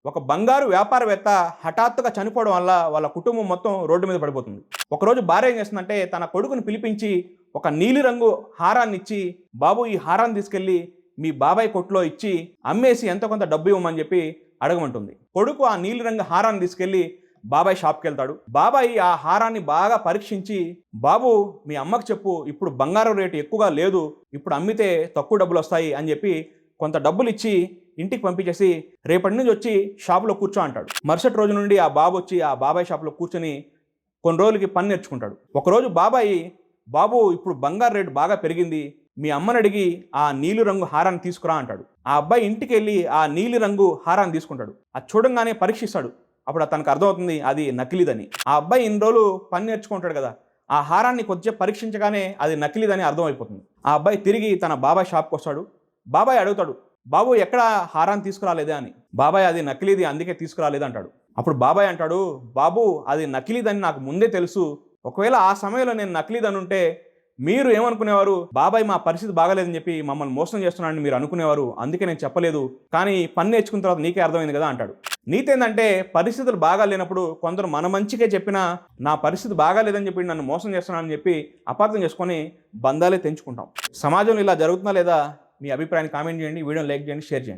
ఒక బంగారు వ్యాపారవేత్త హఠాత్తుగా చనిపోవడం వల్ల వాళ్ళ కుటుంబం మొత్తం రోడ్డు మీద పడిపోతుంది. ఒకరోజు భార్య ఏం చేస్తుందంటే తన కొడుకుని పిలిపించి ఒక నీలిరంగు హారాన్ని ఇచ్చి, బాబు ఈ హారాన్ని తీసుకెళ్ళి మీ బాబాయ్ కొట్లో ఇచ్చి అమ్మేసి ఎంతో కొంత డబ్బు ఇవ్వమని చెప్పి అడగమంటుంది. కొడుకు ఆ నీలిరంగు హారాన్ని తీసుకెళ్ళి బాబాయ్ షాప్కి వెళ్తాడు. బాబాయ్ ఆ హారాన్ని బాగా పరీక్షించి, బాబు మీ అమ్మకు చెప్పు ఇప్పుడు బంగారం రేటు ఎక్కువగా లేదు, ఇప్పుడు అమ్మితే తక్కువ డబ్బులు వస్తాయి అని చెప్పి కొంత డబ్బులు ఇచ్చి ఇంటికి పంపించేసి రేపటి నుంచి వచ్చి షాపులో కూర్చో అంటాడు. మరుసటి రోజు నుండి ఆ బాబు వచ్చి ఆ బాబాయ్ షాపులో కూర్చొని కొన్ని రోజులకి పని నేర్చుకుంటాడు. ఒకరోజు బాబాయ్, బాబు ఇప్పుడు బంగారు రేటు బాగా పెరిగింది, మీ అమ్మని అడిగి ఆ నీలి రంగు హారాన్ని తీసుకురా అంటాడు. ఆ అబ్బాయి ఇంటికి వెళ్ళి ఆ నీలి రంగు హారాన్ని తీసుకుంటాడు. అది చూడంగానే పరీక్షిస్తాడు. అప్పుడు తనకు అర్థమవుతుంది అది నకిలీదని. ఆ అబ్బాయి ఇన్ని రోజులు పని నేర్చుకుంటాడు కదా, ఆ హారాన్ని కొద్దిగా పరీక్షించగానే అది నకిలీదని అర్థమైపోతుంది. ఆ అబ్బాయి తిరిగి తన బాబాయ్ షాప్కి వస్తాడు. బాబాయ్ అడుగుతాడు, బాబు ఎక్కడ హారాన్ని తీసుకురాలేదా అని. బాబాయ్ అది నకిలీది అందుకే తీసుకురాలేదు అంటాడు. అప్పుడు బాబాయ్ అంటాడు, బాబు అది నకిలీదని నాకు ముందే తెలుసు, ఒకవేళ ఆ సమయంలో నేను నకిలీదని ఉంటే మీరు ఏమనుకునేవారు, బాబాయ్ మా పరిస్థితి బాగాలేదని చెప్పి మమ్మల్ని మోసం చేస్తున్నాడని మీరు అనుకునేవారు, అందుకే నేను చెప్పలేదు, కానీ పని నేర్చుకున్న తర్వాత నీకే అర్థమైంది కదా అంటాడు. నీతి ఏంటంటే పరిస్థితులు బాగా లేనప్పుడు కొందరు మన మంచిగా చెప్పినా నా పరిస్థితి బాగాలేదని చెప్పి నన్ను మోసం చేస్తున్నానని చెప్పి అపార్థం చేసుకొని బంధాలే తెంచుకుంటాం. సమాజంలో ఇలా జరుగుతుందా లేదా మీ అభిప్రాయాన్ని కామెంట్ చేయండి, వీడియోని లైక్ చేయండి, షేర్ చేయండి.